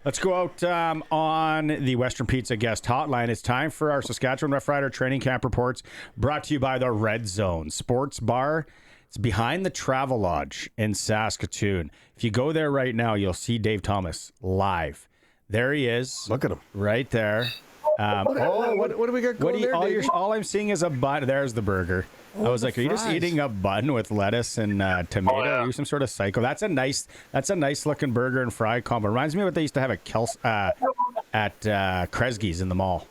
Let's go out on the Western Pizza guest hotline. It's time for our Saskatchewan Roughrider training camp reports, brought to you by the Red Zone Sports Bar. It's behind the Travel Lodge in Saskatoon. If you go there right now, you'll see Dave Thomas live. There he is. Look at him. Right there. What do we got going there, all I'm seeing is a bun. There's the burger. I was like, are you just eating a bun with lettuce and tomato? Oh, yeah. Are you some sort of psycho? That's a nice looking burger and fry combo. Reminds me of what they used to have at Kresge's in the mall.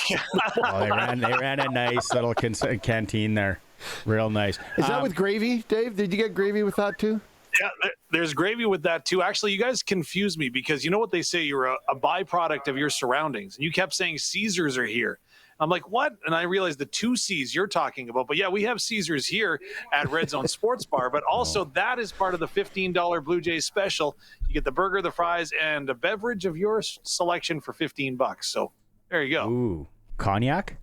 They ran a nice little canteen there. Real nice. Is that with gravy, Dave? Did you get gravy with that too? Yeah, there's gravy with that too. Actually, you guys confused me because you know what they say, you're a byproduct of your surroundings. And you kept saying Caesars are here. I'm like, what? And I realized the two C's you're talking about. But yeah, we have Caesars here at Red Zone Sports Bar. But also that is part of the $15 Blue Jays special. You get the burger, the fries, and a beverage of your selection for $15. So there you go. Ooh, cognac?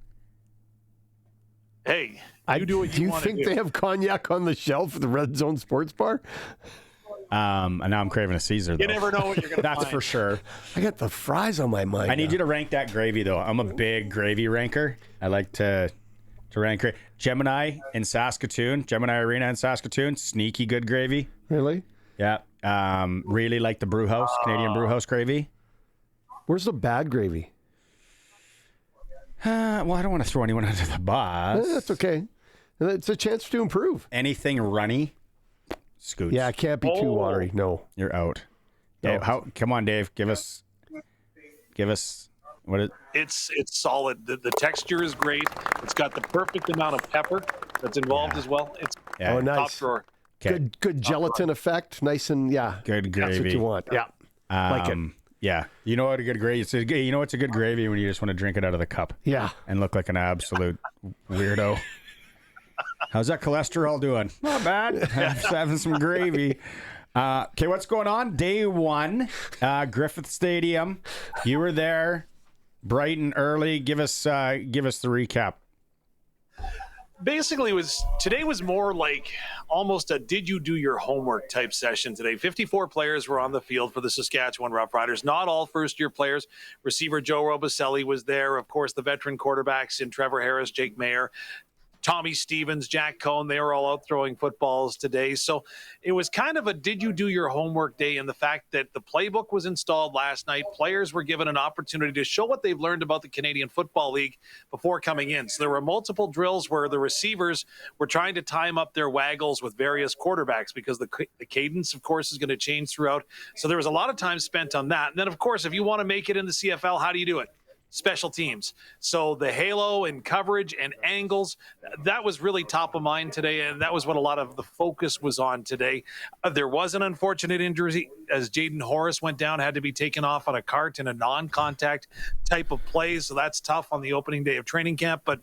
Hey, you do what do you you want to do. think they have cognac on the shelf at the Red Zone Sports Bar? And now I'm craving a Caesar, though. You never know what you're going to find. That's for sure. I got the fries on my mind. I need you to rank that gravy, though. I'm a big gravy ranker. I like to rank it. Gemini in Saskatoon, Gemini Arena in Saskatoon, sneaky good gravy. Really? Yeah. Really like the brew house, Canadian brew house gravy. Where's the bad gravy? Well, I don't want to throw anyone under the bus. That's okay. It's a chance to improve. Anything runny, scoots. Yeah, it can't be too watery. No. You're out. No. Dave, come on, Dave. Give us what is It's solid. The texture is great. It's got the perfect amount of pepper that's involved as well. It's Yeah. Oh, nice. top drawer. Good gelatin effect. Nice and good gravy. That's what you want. Yeah. Like it. Yeah. You know what a good gravy is? You know what's a good gravy when you just want to drink it out of the cup. Yeah. And look like an absolute weirdo. How's that cholesterol doing? Not bad. Just having some gravy. Okay, what's going on? Day one, Griffith Stadium. You were there, bright and early. Give us the recap. Basically, today was more like almost a did you do your homework type session today. 54 players were on the field for the Saskatchewan Roughriders. Not all first-year players. Receiver Joe Robicelli was there. Of course, the veteran quarterbacks in Trevor Harris, Jake Mayer, Tommy Stevens, Jack Cohn, they were all out throwing footballs today. So it was kind of a did you do your homework day in the fact that the playbook was installed last night. Players were given an opportunity to show what they've learned about the Canadian Football League before coming in. So there were multiple drills where the receivers were trying to time up their waggles with various quarterbacks because the cadence, of course, is going to change throughout. So there was a lot of time spent on that. And then, of course, if you want to make it in the CFL, how do you do it? Special teams. So the halo and coverage and angles, that was really top of mind today, and that was what a lot of the focus was on today. There was an unfortunate injury as Jaden Horace went down, had to be taken off on a cart in a non-contact type of play, so that's tough on the opening day of training camp. But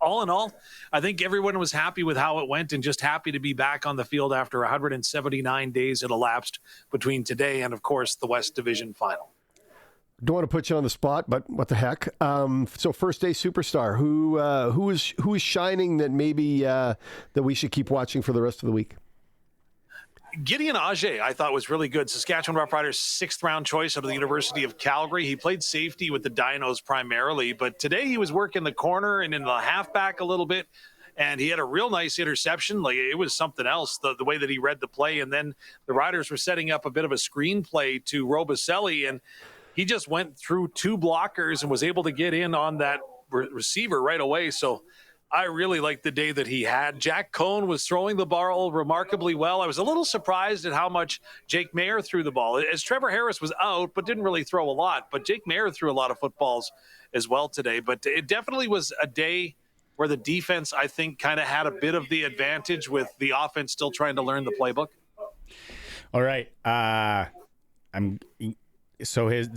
all in all, I think everyone was happy with how it went and just happy to be back on the field after 179 days had elapsed between today and, of course, the West Division final. Don't want to put you on the spot, but what the heck? So first day superstar, who is shining that maybe that we should keep watching for the rest of the week? Gideon Ajay, I thought, was really good. Saskatchewan Roughriders' sixth-round choice out of the University of Calgary. He played safety with the Dinos primarily, but today he was working the corner and in the halfback a little bit, and he had a real nice interception. Like, it was something else, the way that he read the play. And then the Riders were setting up a bit of a screenplay to Robicelli, and he just went through two blockers and was able to get in on that receiver right away. So I really liked the day that he had. Jack Cohn was throwing the ball remarkably well. I was a little surprised at how much Jake Mayer threw the ball, as Trevor Harris was out, but didn't really throw a lot. But Jake Mayer threw a lot of footballs as well today. But it definitely was a day where the defense, I think, kind of had a bit of the advantage with the offense still trying to learn the playbook. All right.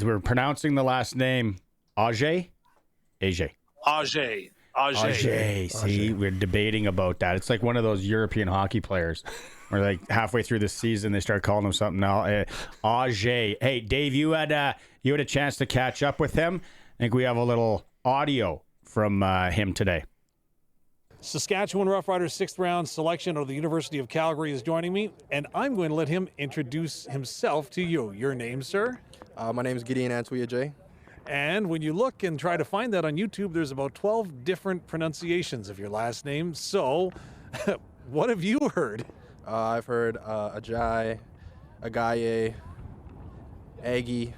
We're pronouncing the last name Ajay? Ajay. See, we're debating about that. It's like one of those European hockey players where like halfway through the season they start calling him something else. Ajay. Hey, Dave, you had a chance to catch up with him. I think we have a little audio from him today. Saskatchewan Roughriders 6th round selection of the University of Calgary is joining me, and I'm going to let him introduce himself to you. Your name, sir? My name is Gideon Antuia J. And when you look and try to find that on YouTube, there's about 12 different pronunciations of your last name. So, what have you heard? I've heard Ajay, Agaye, Aggie,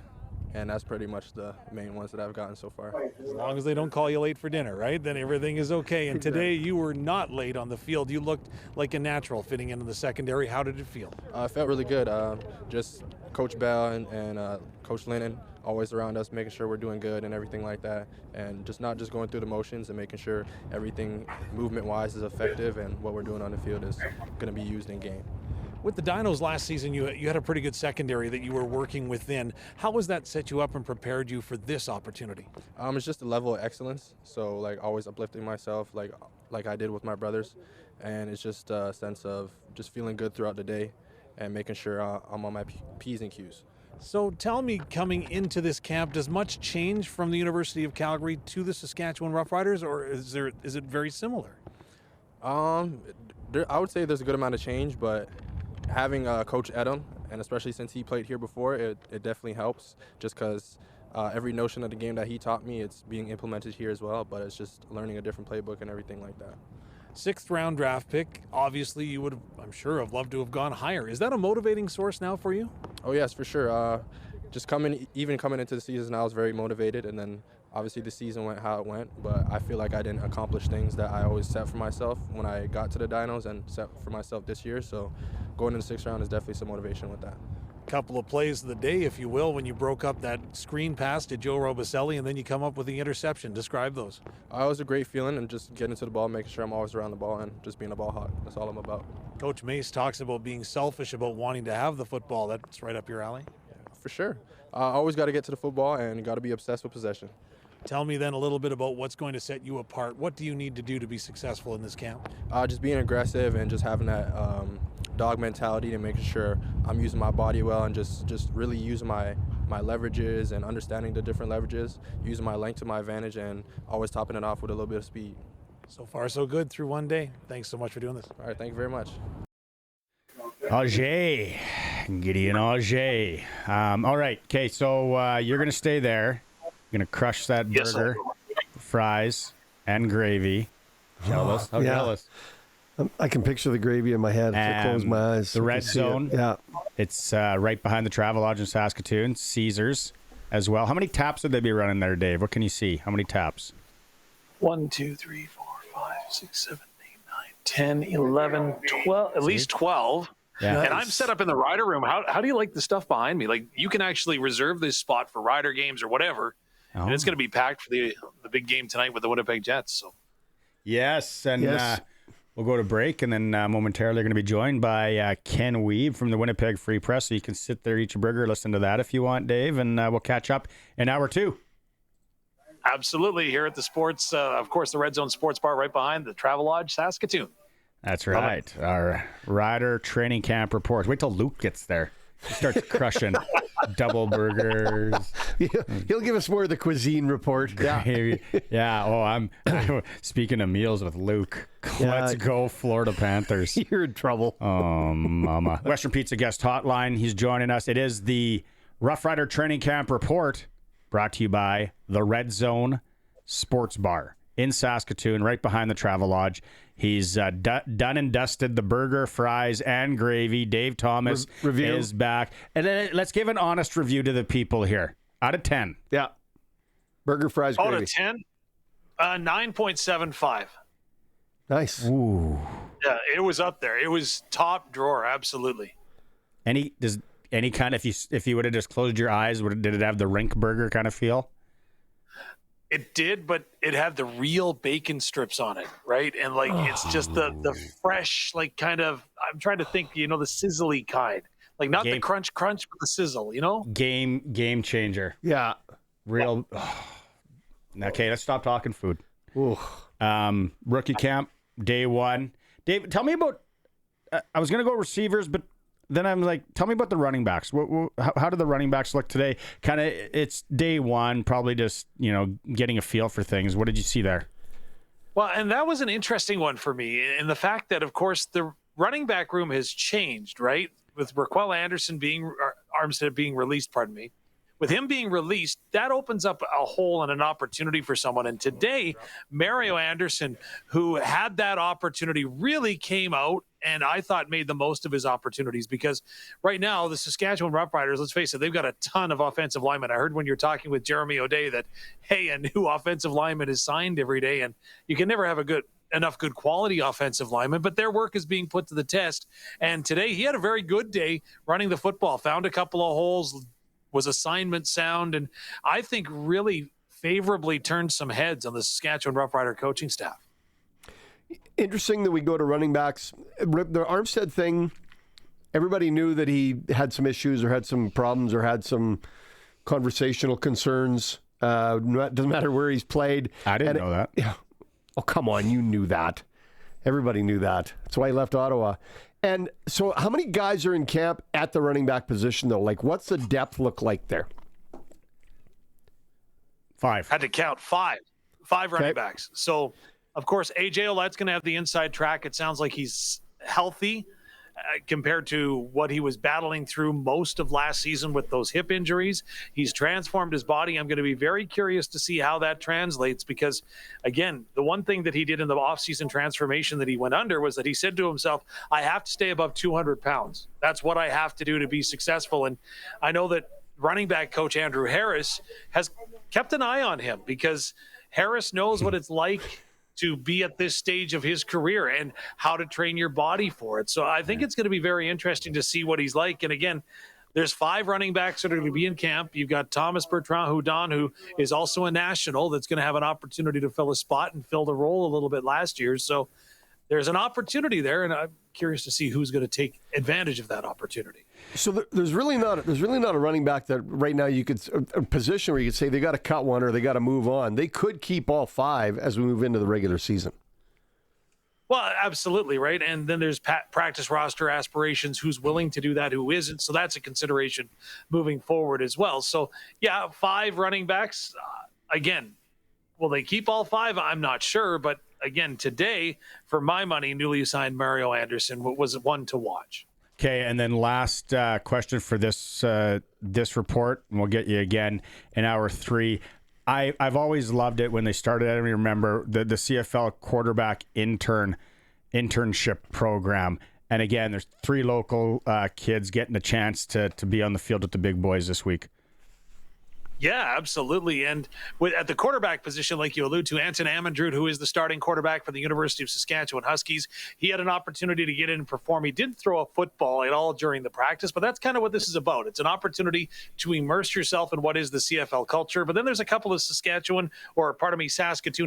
and that's pretty much the main ones that I've gotten so far. As long as they don't call you late for dinner, right? Then everything is okay. And today you were not late on the field. You looked like a natural fitting into the secondary. How did it feel? It felt really good. Just Coach Bell and Coach Lennon always around us, making sure we're doing good and everything like that. And just not just going through the motions and making sure everything movement-wise is effective and what we're doing on the field is going to be used in game. With the Dinos last season, you had a pretty good secondary that you were working within. How has that set you up and prepared you for this opportunity? It's just a level of excellence. So like always uplifting myself like I did with my brothers. And it's just a sense of just feeling good throughout the day and making sure I'm on my P's and Q's. So tell me, coming into this camp, does much change from the University of Calgary to the Saskatchewan Roughriders, or is it very similar? I would say there's a good amount of change, but having Coach Edom, and especially since he played here before, it definitely helps just because every notion of the game that he taught me, it's being implemented here as well, but it's just learning a different playbook and everything like that. 6th round draft pick. Obviously, you would, I'm sure, have loved to have gone higher. Is that a motivating source now for you? Oh, yes, for sure. Just coming into the season, I was very motivated, and then obviously the season went how it went, but I feel like I didn't accomplish things that I always set for myself when I got to the Dinos and set for myself this year. So going in the 6th round is definitely some motivation with that. Couple of plays of the day, if you will, when you broke up that screen pass to Joe Robicelli and then you come up with the interception. Describe those. It was a great feeling, and just getting to the ball, making sure I'm always around the ball and just being a ball hawk. That's all I'm about. Coach Mace talks about being selfish, about wanting to have the football. That's right up your alley. For sure. Always got to get to the football and got to be obsessed with possession. Tell me then a little bit about what's going to set you apart. What do you need to do to be successful in this camp? Just being aggressive and just having that dog mentality and making sure I'm using my body well and just really using my leverages and understanding the different leverages, using my length to my advantage, and always topping it off with a little bit of speed. So far, so good through one day. Thanks so much for doing this. All right, thank you very much. Auger, Gideon Auger. All right, okay, so you're going to stay there. You're going to crush that burger, fries, and gravy. Jealous? How jealous? I can picture the gravy in my head if I close my eyes. The red zone. Yeah. It's right behind the Travel Lodge in Saskatoon. Caesars as well. How many taps would they be running there, Dave? What can you see? How many taps? 1, 2, 3, 4, 5, 6, 7, 8, 9, 10, 11, 12. At least 12. Yeah. Nice. And I'm set up in the rider room. How do you like the stuff behind me? Like, you can actually reserve this spot for rider games or whatever. Oh. And it's going to be packed for the big game tonight with the Winnipeg Jets. So. Yes, and we'll go to break, and then momentarily we're going to be joined by Ken Weeb from the Winnipeg Free Press. So you can sit there, eat your burger, listen to that if you want, Dave, and we'll catch up in hour 2. Absolutely, here at the sports, of course, the Red Zone Sports Bar right behind the Travel Lodge, Saskatoon. That's right. Our rider training camp reports. Wait till Luke gets there. He starts crushing double burgers. He'll give us more of the cuisine report. Yeah. Oh, I'm speaking of meals with Luke. Let's go, Florida Panthers. You're in trouble. Oh, mama. Western Pizza guest hotline. He's joining us. It is the Roughrider training camp report brought to you by the Red Zone Sports Bar in Saskatoon, right behind the Travel Lodge. He's done and dusted the burger, fries, and gravy. Dave Thomas is back. And then let's give an honest review to the people here. Out of 10. Yeah. Burger, fries, gravy. Out of 10? 9.75. Nice. Ooh. Yeah, it was up there. It was top drawer, absolutely. Any kind of, if you would have just closed your eyes, did it have the rink burger kind of feel? It did, but it had the real bacon strips on it, right? And like it's just the fresh, like kind of. I'm trying to think, the sizzly kind, like not the crunch, but the sizzle, Game changer. Yeah. Real. Okay, let's stop talking food. Ooh. Rookie camp, day 1. Dave, tell me about. I was gonna go receivers, but then I'm like, tell me about the running backs. How do the running backs look today? Kind of, it's day 1, probably just, getting a feel for things. What did you see there? Well, and that was an interesting one for me. And the fact that, of course, the running back room has changed, right? With Raquel Anderson Armstead being released, with him being released, that opens up a hole and an opportunity for someone. And today, Mario Anderson, who had that opportunity, really came out and I thought made the most of his opportunities, because right now the Saskatchewan Roughriders, let's face it, they've got a ton of offensive linemen. I heard when you're talking with Jeremy O'Day that, hey, a new offensive lineman is signed every day, and you can never have enough good quality offensive linemen, but their work is being put to the test. And today he had a very good day running the football, found a couple of holes, was assignment sound, and I think really favorably turned some heads on the Saskatchewan Roughrider coaching staff. Interesting that we go to running backs. The Armstead thing, everybody knew that he had some issues or had some problems or had some conversational concerns. Doesn't matter where he's played. I didn't know that. Yeah. Oh, come on. You knew that. Everybody knew that. That's why he left Ottawa. And so how many guys are in camp at the running back position, though? Like, what's the depth look like there? 5. Had to count 5 running backs. So, of course, AJ Ouellette's going to have the inside track. It sounds like he's healthy compared to what he was battling through most of last season with those hip injuries. He's transformed his body. I'm going to be very curious to see how that translates, because, again, the one thing that he did in the offseason transformation that he went under was that he said to himself, I have to stay above 200 pounds. That's what I have to do to be successful. And I know that running back coach Andrew Harris has kept an eye on him, because Harris knows what it's like to be at this stage of his career and how to train your body for it. So I think it's going to be very interesting to see what he's like. And again, there's 5 running backs that are going to be in camp. You've got Thomas Bertrand-Houdon, who is also a national, that's going to have an opportunity to fill a spot and fill the role a little bit last year. So there's an opportunity there, and I'm curious to see who's going to take advantage of that opportunity. So there's really not a running back that right now you could a position where you could say they got to cut one or they got to move on. They could keep all 5 as we move into the regular season. Well, absolutely, right. And then there's practice roster aspirations, who's willing to do that, who isn't. So that's a consideration moving forward as well. So, yeah, 5 running backs. Again, will they keep all 5? I'm not sure. But, again, today, for my money, newly signed Mario Anderson was one to watch. Okay, and then last question for this report, and we'll get you again in hour 3. I've always loved it when they started. I don't even remember the CFL quarterback internship program. And again, there's 3 local kids getting a chance to be on the field with the big boys this week. Yeah, absolutely. And at the quarterback position, like you allude to, Anton Amandroud, who is the starting quarterback for the University of Saskatchewan Huskies, he had an opportunity to get in and perform. He didn't throw a football at all during the practice, but that's kind of what this is about. It's an opportunity to immerse yourself in what is the CFL culture. But then there's a couple of Saskatoon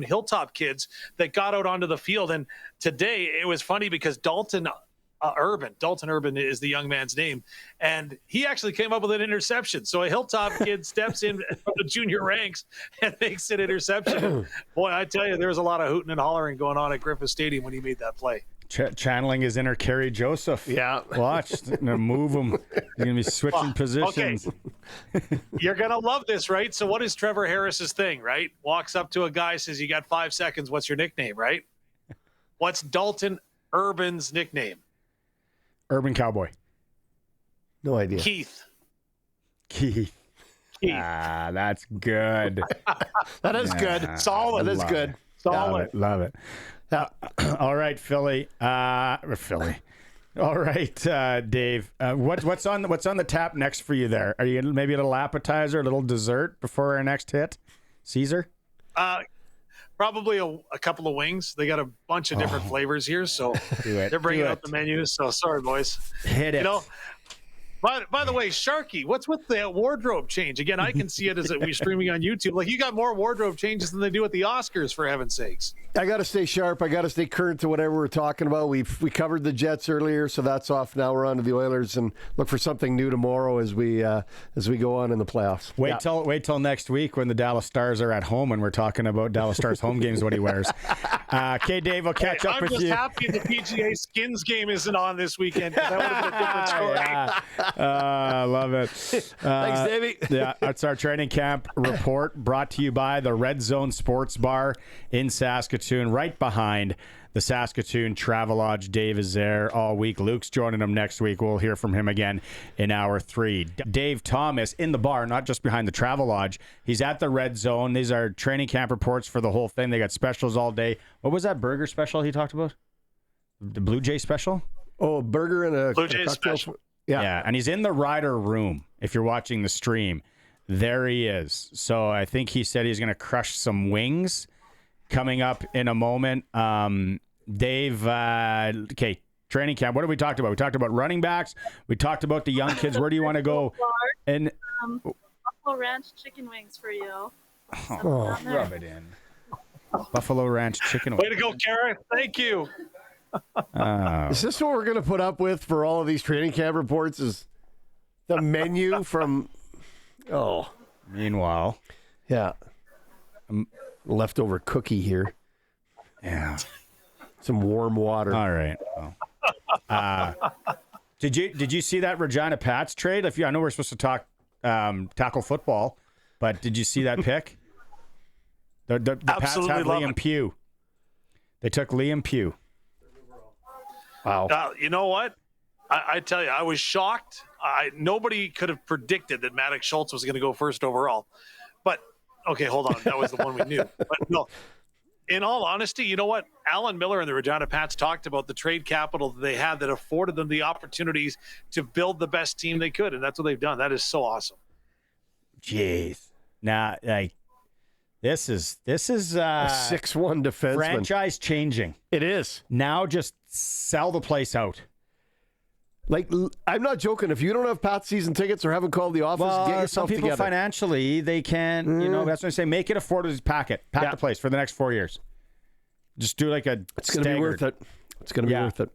Hilltop kids that got out onto the field. And today it was funny because Dalton Urban is the young man's name, and he actually came up with an interception. So a Hilltop kid steps in from the junior ranks and makes an interception. Boy, I tell you, there was a lot of hooting and hollering going on at Griffith Stadium when he made that play. Channeling his inner Kerry Joseph. Yeah. Watch. Move him. You're going to be switching positions. Okay. You're going to love this, right? So what is Trevor Harris's thing, right? Walks up to a guy, says, you got 5 seconds. What's your nickname, right? What's Dalton Urban's nickname? Urban Cowboy. No idea. Keith. Ah, that's good. That is good. Solid. That is good. Solid. Love it. All right, Philly. Philly. All right, Dave. What's on the tap next for you there? Are you maybe a little appetizer, a little dessert before our next hit? Caesar? Probably a couple of wings. They got a bunch of different flavors here, so they're bringing out the menus. So sorry, boys. Hit it. By the way, Sharky, what's with the wardrobe change? Again, I can see it as we're streaming on YouTube. Like, you got more wardrobe changes than they do at the Oscars, for heaven's sakes. I got to stay sharp. I got to stay current to whatever we're talking about. We covered the Jets earlier, so that's off. Now we're on to the Oilers, and look for something new tomorrow as we go on in the playoffs. Wait till next week when the Dallas Stars are at home and we're talking about Dallas Stars home games. What he wears. Okay, Dave, I'll catch up with you. I'm just happy the PGA Skins game isn't on this weekend, because that would have been a different story. I love it. Thanks, Davey. Yeah, that's our training camp report brought to you by the Red Zone Sports Bar in Saskatoon, right behind the Saskatoon Travelodge. Dave is there all week. Luke's joining him next week. We'll hear from him again in hour 3. Dave Thomas in the bar, not just behind the Travelodge. He's at the Red Zone. These are training camp reports for the whole thing. They got specials all day. What was that burger special he talked about? The Blue Jay special? Oh, a burger and a Blue Jays cocktail. special. Yeah, and he's in the rider room. If you're watching the stream, there he is. So I think he said he's going to crush some wings coming up in a moment. Dave, okay, training camp. What have we talked about? We talked about running backs. We talked about the young kids. Where do you want to go? And Buffalo Ranch chicken wings for you. rub it in. Buffalo Ranch chicken wings. Way to go, Kara. Thank you. Is this what we're going to put up with for all of these training camp reports? Is the menu from? Oh, Meanwhile, yeah, leftover cookie here. yeah. Some warm water. All right. Well. Did you see that Regina Pats trade? I know we're supposed to talk tackle football, but did you see that pick? The Pats have Liam Pugh. They took Liam Pugh. Wow. You know what? I tell you, I was shocked. Nobody could have predicted that Maddox Schultz was going to go first overall. But, okay, hold on. That was the one we knew. But no, in all honesty, you know what? Alan Miller and the Regina Pats talked about the trade capital that they had that afforded them the opportunities to build the best team they could, and that's what they've done. That is so awesome. Jeez. Now, like, this is A 6'1" defenseman. franchise changing. It is. Now just sell the place out. Like, I'm not joking. If you don't have Pat season tickets or haven't called the office, get Well, yourself some people together. financially, they can't, that's what I say. Make it affordable. Pack the place for the next 4 years. Just do like a It's going to be worth it. It's going to be worth it.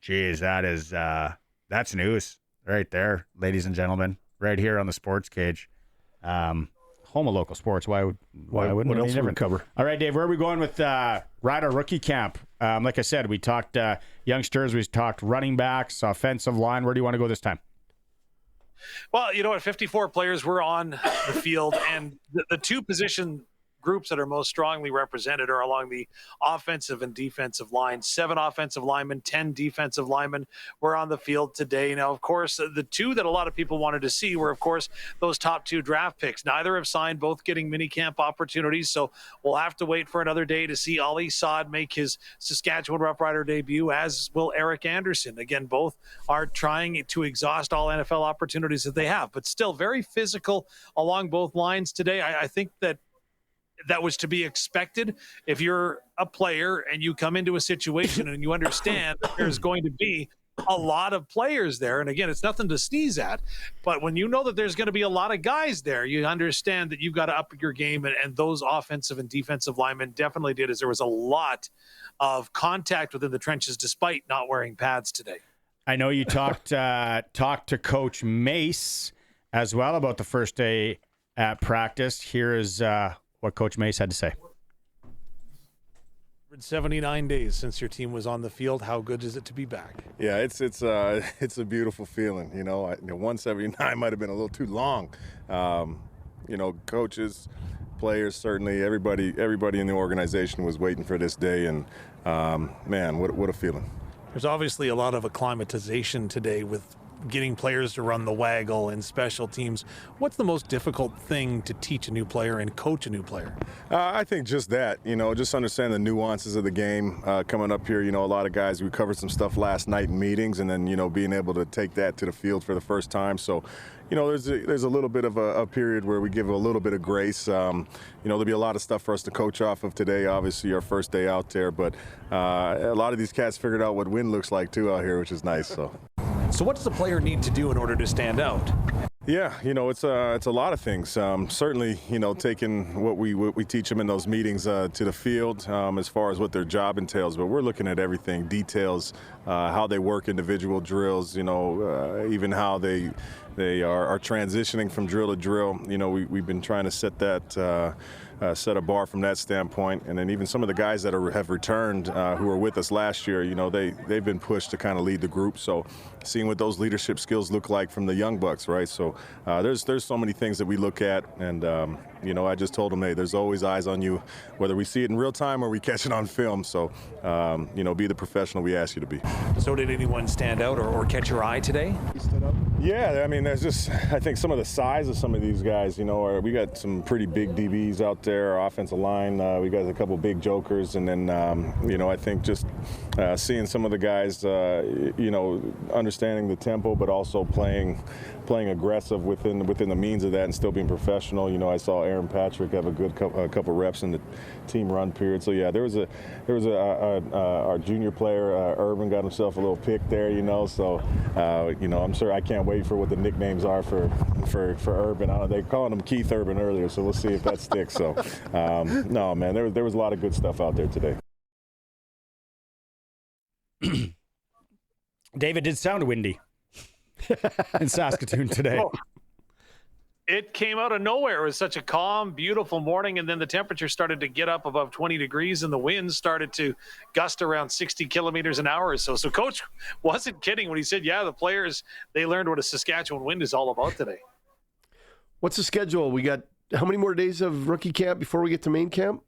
Geez, that's news right there, ladies and gentlemen, right here on the Sports Cage. Home of local sports. Why wouldn't What it be else would we different? cover? All right, Dave, where are we going with Rider Rookie Camp? Like I said, we talked youngsters, we talked running backs, offensive line. Where do you want to go this time? Well, you know what? 54 players were on the field, and the two position groups that are most strongly represented are along the offensive and defensive line. 7 offensive linemen, 10 defensive linemen were on the field today. Now, of course, the two that a lot of people wanted to see were, of course, those top 2 draft picks. Neither have signed, both getting minicamp opportunities, so we'll have to wait for another day to see Ali Saad make his Saskatchewan Roughrider debut, as will Eric Anderson. Again, both are trying to exhaust all NFL opportunities that they have, but still very physical along both lines today. I think that was to be expected. If you're a player and you come into a situation and you understand that there's going to be a lot of players there, and again, it's nothing to sneeze at, but when you know that there's going to be a lot of guys there, you understand that you've got to up your game, and those offensive and defensive linemen definitely did, as there was a lot of contact within the trenches despite not wearing pads today. I know you talked to Coach Mace as well about the first day at practice. Here is what Coach Mace had to say. 79 days since your team was on the field. How good is it to be back? Yeah, it's a beautiful feeling. 179 might have been a little too long. Coaches, players, certainly everybody in the organization was waiting for this day, and man, what a feeling. There's obviously a lot of acclimatization today with getting players to run the waggle and special teams. What's the most difficult thing to teach a new player and coach a new player? I think just that, just understand the nuances of the game. Coming up here, a lot of guys, we covered some stuff last night in meetings, and then, being able to take that to the field for the first time. So, there's a little bit of a period where we give a little bit of grace. There'll be a lot of stuff for us to coach off of today, obviously our first day out there, but a lot of these cats figured out what win looks like too out here, which is nice. So what does a player need to do in order to stand out? Yeah, it's a lot of things. Certainly, taking what we teach them in those meetings to the field as far as what their job entails. But we're looking at everything, details, how they work individual drills. Even how they are transitioning from drill to drill. We've been trying to set a bar from that standpoint. And then even some of the guys that have returned who were with us last year, they've been pushed to kind of lead the group. So seeing what those leadership skills look like from the young bucks, right? So there's so many things that we look at. And, I just told them, hey, there's always eyes on you, whether we see it in real time or we catch it on film. So, be the professional we ask you to be. So did anyone stand out or catch your eye today? Yeah, I mean, there's just, I think some of the size of some of these guys, we got some pretty big DBs out there, our offensive line, we got a couple big jokers, and then, I think just seeing some of the guys, understanding the tempo, but also playing aggressive within the means of that and still being professional. I saw Aaron Patrick have a couple reps in the team run period. So yeah, there was our junior player, Irvin, got himself a little pick there, So, I'm sure I can't wait for what the nicknames are for Urban. They're calling him Keith Urban earlier, so we'll see if that sticks. So, no, man, there was a lot of good stuff out there today. David, did sound windy in Saskatoon today. Oh, it came out of nowhere. It was such a calm, beautiful morning, and then the temperature started to get up above 20 degrees, and the wind started to gust around 60 kilometers an hour or so. So Coach wasn't kidding when he said, yeah, the players, they learned what a Saskatchewan wind is all about today. What's the schedule? We got how many more days of rookie camp before we get to main camp?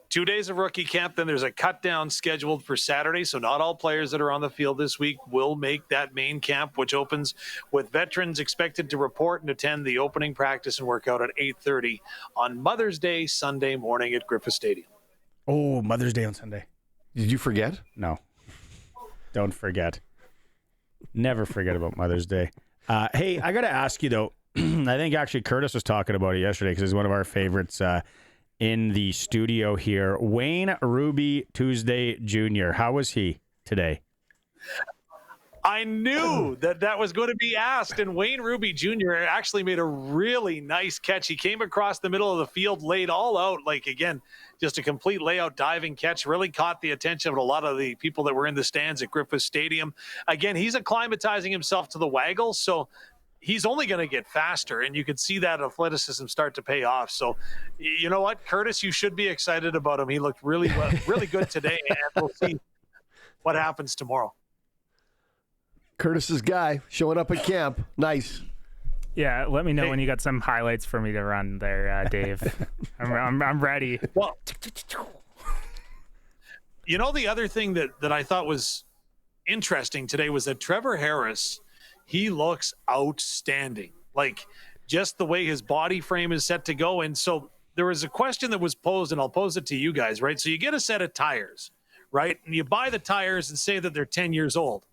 2 days of rookie camp, then there's a cut down scheduled for Saturday. So not all players that are on the field this week will make that main camp, which opens with veterans expected to report and attend the opening practice and workout at 8:30 on Mother's Day, Sunday morning at Griffith Stadium. Oh, Mother's Day on Sunday. Did you forget? No. Don't forget. Never forget about Mother's Day. Hey, I got to ask you, though. I think actually Curtis was talking about it yesterday because he's one of our favorites in the studio here. Wayne Ruby Tuesday Jr. How was he today? I knew that was going to be asked, and Wayne Ruby Jr. actually made a really nice catch. He came across the middle of the field, laid all out, like, again, just a complete layout diving catch, really caught the attention of a lot of the people that were in the stands at Griffith Stadium. Again, he's acclimatizing himself to the waggle, so he's only going to get faster, and you could see that athleticism start to pay off. So, you know what, Curtis, you should be excited about him. He looked really good today, and we'll see what happens tomorrow. Curtis's guy showing up at camp. Nice. Yeah, let me know when you got some highlights for me to run there, Dave. I'm ready. Well, the other thing that I thought was interesting today was that Trevor Harris, he looks outstanding. Like, just the way his body frame is set to go. And so there was a question that was posed, and I'll pose it to you guys, right? So you get a set of tires, right? And you buy the tires and say that they're 10 years old,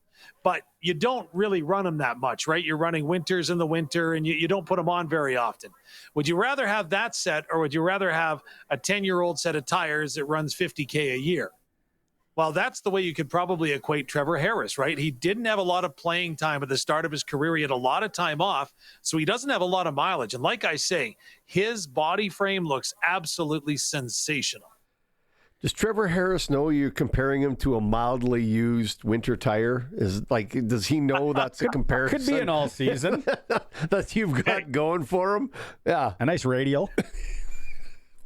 but you don't really run them that much, right? You're running winters in the winter, and you don't put them on very often. Would you rather have that set, or would you rather have a 10-year-old set of tires that runs $50K a year? Well, that's the way you could probably equate Trevor Harris, right? He didn't have a lot of playing time at the start of his career. He had a lot of time off, so he doesn't have a lot of mileage. And like I say, his body frame looks absolutely sensational. Does Trevor Harris know you're comparing him to a mildly used winter tire? Does he know that's a comparison? Could be an all season that you've got going for him. Yeah, a nice radial.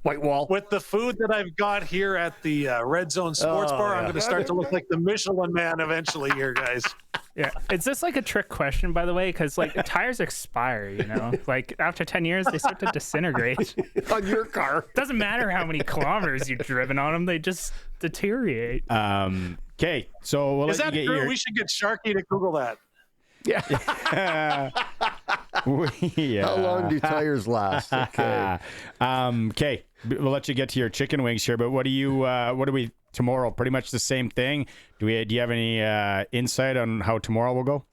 White wall. With the food that I've got here at the Red Zone Sports Bar, I'm going to start to look like the Michelin Man eventually here, guys. Yeah. Is this like a trick question, by the way? Because tires expire, Like after 10 years, they start to disintegrate. On your car. Doesn't matter how many kilometers you've driven on them, they just deteriorate. Okay, so we'll Is let that you get true? We should get Sharky to Google that. Yeah. Yeah. How long do tires last? Okay. Okay. We'll let you get to your chicken wings here, but what do we tomorrow? Pretty much the same thing. Do you have any insight on how tomorrow will go?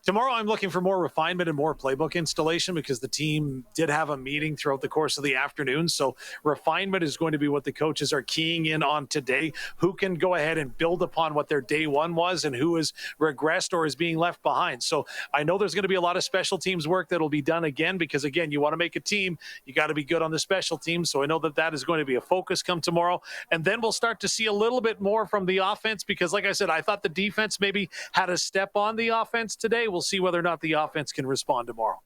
Tomorrow, I'm looking for more refinement and more playbook installation because the team did have a meeting throughout the course of the afternoon. So refinement is going to be what the coaches are keying in on today. Who can go ahead and build upon what their day one was and who has regressed or is being left behind. So I know there's going to be a lot of special teams work that will be done again because, again, you want to make a team, you got to be good on the special teams. So I know that that is going to be a focus come tomorrow. And then we'll start to see a little bit more from the offense because, like I said, I thought the defense maybe had a step on the offense today. We'll see whether or not the offense can respond tomorrow.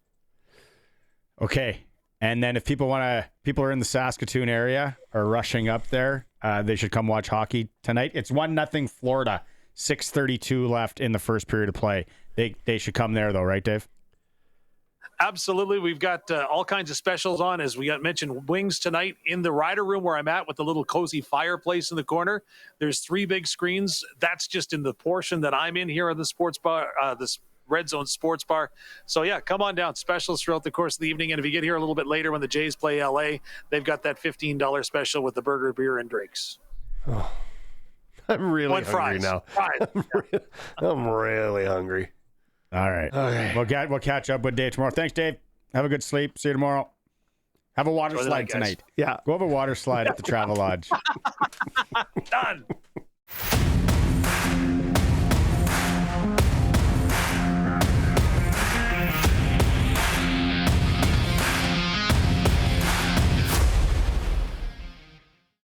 Okay. And then if people are in the Saskatoon area or rushing up there, they should come watch hockey tonight. It's 1-0 Florida, 6:32 left in the first period of play. They should come there though, right, Dave? Absolutely. We've got all kinds of specials on, as we got mentioned, wings tonight in the rider room where I'm at with the little cozy fireplace in the corner. There's 3 big screens. That's just in the portion that I'm in here at the sports bar, this Red Zone Sports Bar. So, yeah, come on down. Specials throughout the course of the evening. And if you get here a little bit later when the Jays play LA, they've got that $15 special with the burger, beer, and drinks. Oh, I'm really hungry now. I'm really hungry. All right. Okay. We'll catch up with Dave tomorrow. Thanks, Dave. Have a good sleep. See you tomorrow. Have a water slide tonight. Yeah. Go have a water slide at the Travel Lodge. Done.